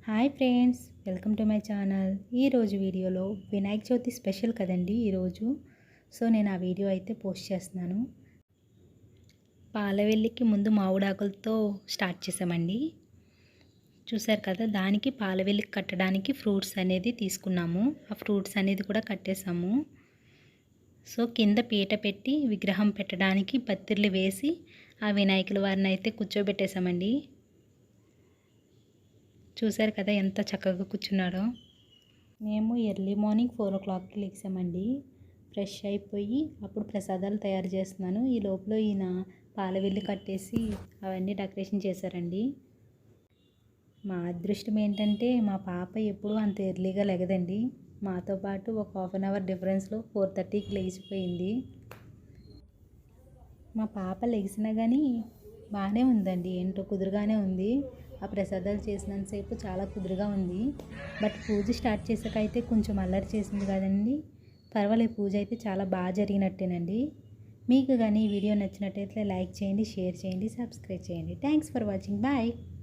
Hi friends, welcome to my channel. ఈరోజు వీడియోలో Vinayaka Chavithi special కదండి ఈరోజు. సో నేను ఆ వీడియో అయితే పోస్ట్ చేస్తున్నాను. పాలవెల్లికి ముందు మామిడాకులతో స్టార్ట్ చేసామండి. చూసారు కదా, దానికి పాలవెల్లికి కట్టడానికి ఫ్రూట్స్ అనేది తీసుకున్నాము. ఆ ఫ్రూట్స్ అనేది కూడా కట్టేసాము. సో కింద పీట పెట్టి విగ్రహం పెట్టడానికి పత్తిర్లు వేసి ఆ వినాయకుల వారిని అయితే కూర్చోబెట్టేసామండి. చూసారు కదా ఎంత చక్కగా కూర్చున్నాడో. మేము ఎర్లీ మార్నింగ్ 4 o'clockకి లేచామండి. ఫ్రెష్ అయిపోయి అప్పుడు ప్రసాదాలు తయారు చేస్తున్నాను. ఈ లోపల ఈయన పాలవెల్లి కట్టేసి అవన్నీ డెకరేషన్ చేశారండి. మా అదృష్టం ఏంటంటే మా పాప ఎప్పుడూ అంత ఎర్లీగా లెగదండి. మాతో పాటు ఒక హాఫ్ అన్ అవర్ డిఫరెన్స్లో 4:30కి లేచిపోయింది. మా పాప లెగిసినా కానీ బాగానే ఉందండి, ఏంటో కుదురుగానే ఉంది. ఆ ప్రసాదాలు చేసినంతసేపు చాలా కుదురుగా ఉంది. బట్ పూజ స్టార్ట్ చేసాక అయితే కొంచెం అల్లరి చేసింది కదండి. పర్వాలేదు, పూజ అయితే చాలా బాగా జరిగినట్టేనండి. మీకు కానీ ఈ వీడియో నచ్చినట్టయితే లైక్ చేయండి, షేర్ చేయండి, సబ్స్క్రైబ్ చేయండి. Thanks for watching. బాయ్.